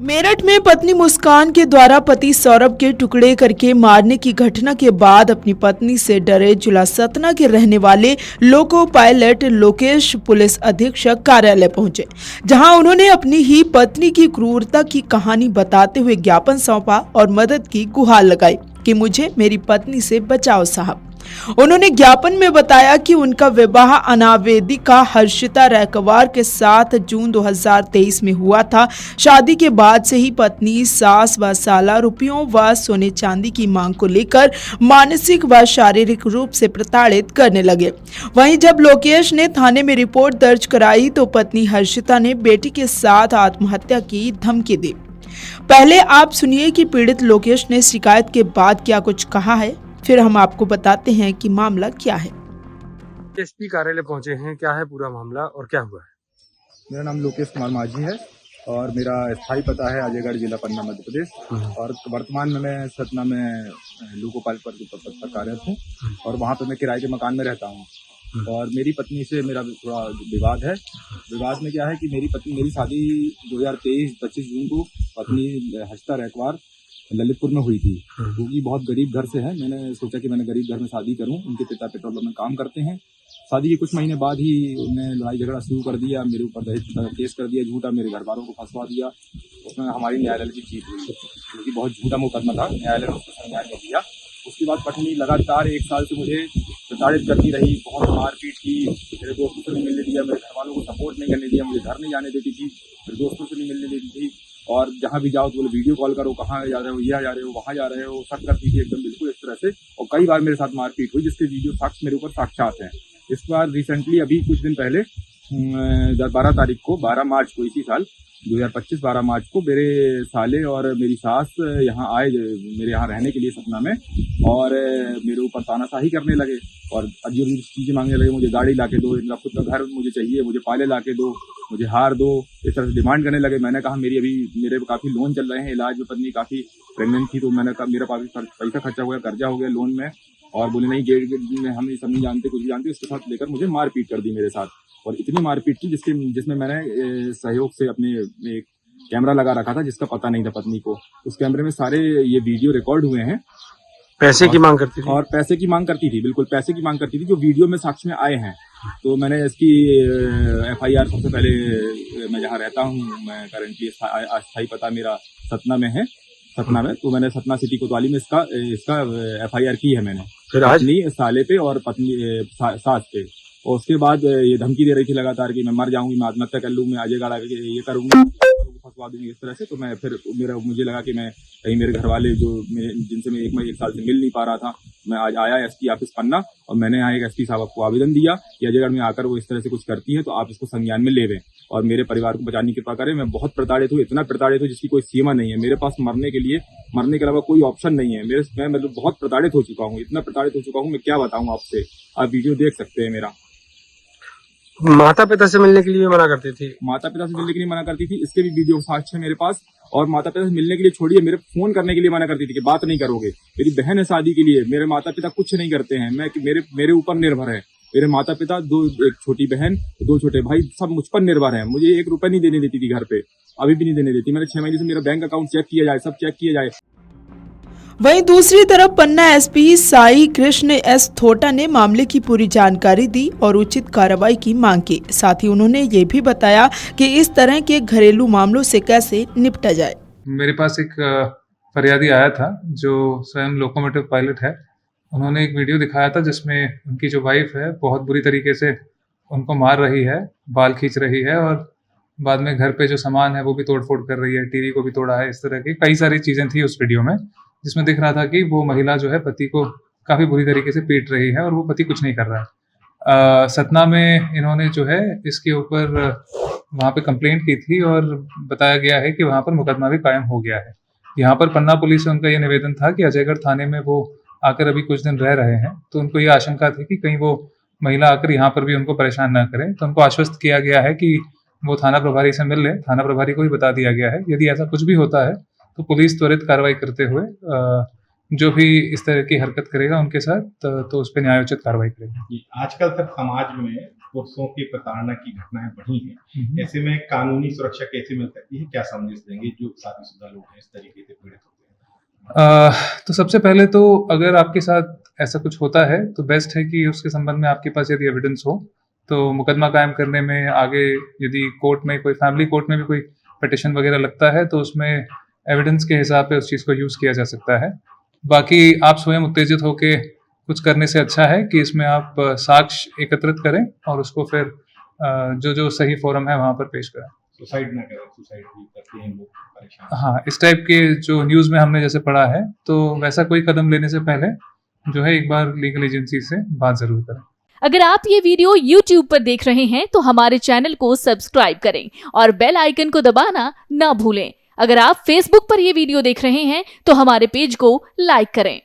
मेरठ में पत्नी मुस्कान के द्वारा पति सौरभ के टुकड़े करके मारने की घटना के बाद अपनी पत्नी से डरे जिला सतना के रहने वाले लोको पायलट लोकेश पुलिस अधीक्षक कार्यालय पहुंचे, जहां उन्होंने अपनी ही पत्नी की क्रूरता की कहानी बताते हुए ज्ञापन सौंपा और मदद की गुहार लगाई कि मुझे मेरी पत्नी से बचाओ साहब। उन्होंने ज्ञापन में बताया कि उनका विवाह अनावेदिका हर्षिता रैकवार के साथ जून 2023 में हुआ था। शादी के बाद से ही पत्नी सास व साला रुपयों व सोने चांदी की मांग को लेकर मानसिक व शारीरिक रूप से प्रताड़ित करने लगे। वहीं जब लोकेश ने थाने में रिपोर्ट दर्ज कराई तो पत्नी हर्षिता ने बेटी के साथ आत्महत्या की धमकी दी। पहले आप सुनिए कि पीड़ित लोकेश ने शिकायत के बाद क्या कुछ कहा है, फिर हम आपको बताते हैं कि मामला क्या है। एसपी कार्यालय पहुंचे हैं, क्या है पूरा मामला और क्या हुआ है? मेरा नाम लोकेश कुमार माझी है और मेरा स्थायी पता है अजयगढ़ जिला पन्ना मध्य प्रदेश और वर्तमान में मैं सतना में लोको पायलट पद पर कार्यरत हूँ और वहाँ पे मैं किराए के मकान में रहता हूँ। और मेरी पत्नी से मेरा थोड़ा विवाद है। विवाद में क्या है कि मेरी शादी 2023-25 जून को पत्नी हर्षिता रैकवार ललितपुर में हुई थी। क्योंकि बहुत गरीब घर से है, मैंने सोचा कि मैंने गरीब घर में शादी करूं। उनके पिता पेट्रोल पंप में काम करते हैं। शादी के कुछ महीने बाद ही उन्होंने लड़ाई झगड़ा शुरू कर दिया, मेरे ऊपर दहेज केस कर दिया झूठा, मेरे घर वालों को फंसवा दिया। उसमें हमारी न्यायालय की जीत हुई क्योंकि बहुत झूठा मुकदमा था, न्यायालय ने उसको संज्ञान में दिया। उसके बाद पत्नी लगातार 1 साल से मुझे प्रताड़ित करती रही, बहुत मारपीट की, मेरे दोस्तों से नहीं मिलने दिया, मेरे घर वालों को सपोर्ट नहीं करने दिया, मुझे घर नहीं जाने देती थी, मेरे दोस्तों से नहीं मिलने देती थी। और जहाँ भी जाओ तो बोले वीडियो कॉल करो, कहाँ जा रहे हो, यहाँ जा रहे हो, वहाँ जा रहे हो, शक करती थी एकदम बिल्कुल इस तरह से। और कई बार मेरे साथ मारपीट हुई जिसके वीडियो साक्ष्य मेरे ऊपर साक्षात हैं। इस बार रिसेंटली अभी कुछ दिन पहले 12 मार्च को इसी साल 2025 12 मार्च को मेरे साले और मेरी सास यहाँ आए मेरे यहाँ रहने के लिए सतना में और मेरे ऊपर तानाशाही करने लगे और अजीब अजीब चीज़ें मांगने लगे। मुझे गाड़ी ला के दो, इनका खुद का घर मुझे चाहिए, मुझे पाले ला के दो, मुझे हार दो, इस तरह से डिमांड करने लगे। मैंने कहा मेरे काफ़ी लोन चल रहे हैं, इलाज में पत्नी काफ़ी प्रेगनेंट थी, तो मैंने कहा मेरा काफ़ी पैसा खर्चा हो गया, कर्जा हो गया लोन में। और बोले नहीं गेट में हम सब नहीं जानते, कुछ भी जानते। उसके साथ लेकर मुझे मारपीट कर दी मेरे साथ और इतनी मारपीट की जिसमें मैंने सहयोग से अपने एक कैमरा लगा रखा था जिसका पता नहीं था पत्नी को। उस कैमरे में सारे ये वीडियो रिकॉर्ड हुए हैं। पैसे की मांग करती थी और पैसे की मांग करती थी, बिल्कुल पैसे की मांग करती थी, जो वीडियो में साक्ष्य में आए हैं। तो मैंने इसकी FIR सबसे पहले, मैं जहाँ रहता हूँ, मैं करेंटली अस्थायी पता मेरा सतना में है, सतना में, तो मैंने सतना सिटी कोतवाली में इसका FIR की है मैंने, फिर आज पत्नी साले पे और पत्नी सास पे। और उसके बाद ये धमकी दे रही थी लगातार कि मैं मर जाऊंगी, मैं आत्महत्या कर लूँ, मैं अजयगढ़ ये करूंगी, फंसवा दूंगी इस तरह से। तो मैं फिर मुझे लगा कि मैं कहीं मेरे घर वाले जिनसे मैं एक साल से मिल नहीं पा रहा था, मैं आज आया SP ऑफिस पन्ना और मैंने यहाँ एक SP साहब को आवेदन दिया कि अजयगढ़ में आकर वो इस तरह से कुछ करती है तो आप इसको संज्ञान में ले लें और मेरे परिवार को बचाने की कृपा करें। मैं बहुत प्रताड़ित हूँ, इतना प्रताड़ित हूँ जिसकी कोई सीमा नहीं है। मेरे पास मरने के अलावा कोई ऑप्शन नहीं है। मैं मतलब बहुत प्रताड़ित हो चुका हूँ, इतना प्रताड़ित हो चुका हूँ, मैं क्या बताऊँ आपसे। आप वीडियो देख सकते हैं मेरा। माता पिता से मिलने के लिए मना करती थी? माता पिता से मिलने के लिए मना करती थी, इसके भी वीडियो साक्ष्य है मेरे पास। और माता पिता से मिलने के लिए छोड़िए, मेरे फोन करने के लिए मना करती थी कि बात नहीं करोगे। मेरी बहन है शादी के लिए, मेरे माता पिता कुछ नहीं करते हैं, मेरे ऊपर निर्भर है। मेरे माता पिता एक छोटी बहन, 2 छोटे भाई, सब मुझ पर निर्भर है। मुझे 1 रुपया नहीं देने देती थी घर पे, अभी भी नहीं देने देती। मैंने 6 महीने से मेरा बैंक अकाउंट चेक किया जाए, सब चेक किया जाए। वहीं दूसरी तरफ पन्ना SP साई कृष्ण S थोटा ने मामले की पूरी जानकारी दी और उचित कार्रवाई की मांग की। साथ ही उन्होंने ये भी बताया कि इस तरह के घरेलू मामलों से कैसे निपटा जाए। मेरे पास एक फरियादी आया था जो स्वयं लोकोमोटिव पायलट है। उन्होंने एक वीडियो दिखाया था जिसमें उनकी जो वाइफ है बहुत बुरी तरीके से उनको मार रही है, बाल खींच रही है और बाद में घर पे जो सामान है वो भी तोड़ फोड़ कर रही है, टीवी को भी तोड़ा है। इस तरह की कई सारी चीजें थी उस वीडियो में, जिसमें दिख रहा था कि वो महिला जो है पति को काफी बुरी तरीके से पीट रही है और वो पति कुछ नहीं कर रहा है। सतना में इन्होंने जो है इसके ऊपर वहाँ पे कंप्लेंट की थी और बताया गया है कि वहाँ पर मुकदमा भी कायम हो गया है। यहाँ पर पन्ना पुलिस से उनका ये निवेदन था कि अजयगढ़ थाने में वो आकर अभी कुछ दिन रह रहे हैं, तो उनको ये आशंका थी कि कहीं वो महिला आकर यहाँ पर भी उनको परेशान न करे। तो उनको आश्वस्त किया गया है कि वो थाना प्रभारी से मिल लें। थाना प्रभारी को भी बता दिया गया है यदि ऐसा कुछ भी होता है तो पुलिस त्वरित कार्रवाई करते हुए जो भी इस तरह की हरकत करेगा उनके साथ तो उस पर न्यायोचित कार्रवाई करेगी। आजकल सर समाज में पुरुषों की प्रताड़ना की घटनाएं बढ़ी हैं, ऐसे में कानूनी सुरक्षा कैसे मिल सकती है, क्या संदेश देंगे जो शादीशुदा लोग हैं इस तरीके से पीड़ित होते हैं? तो सबसे पहले तो अगर आपके साथ ऐसा कुछ होता है तो बेस्ट है कि उसके संबंध में आपके पास यदि एविडेंस हो तो मुकदमा कायम करने में आगे यदि कोर्ट में कोई फैमिली कोर्ट में भी कोई पिटिशन वगैरह लगता है तो उसमें एविडेंस के हिसाब से उस चीज़ को यूज़ किया जा सकता है। बाकी आप स्वयं उत्तेजित होकर कुछ करने से अच्छा है कि इसमें आप साक्ष्य एकत्रित करें और उसको फिर जो सही फोरम है वहाँ पर पेश करें। सुसाइड ना करें, सुसाइड भी करते हैं लोग परेशान। हाँ, इस टाइप के जो न्यूज़ में हमने जैसे पढ़ा है तो वैसा कोई कदम लेने से पहले जो है एक बार लीगल एजेंसी से बात जरूर करें। अगर आप ये वीडियो YouTube पर देख रहे हैं तो हमारे चैनल को सब्सक्राइब करें और बेल आइकन को दबाना ना भूलें। अगर आप Facebook पर ये वीडियो देख रहे हैं तो हमारे पेज को लाइक करें।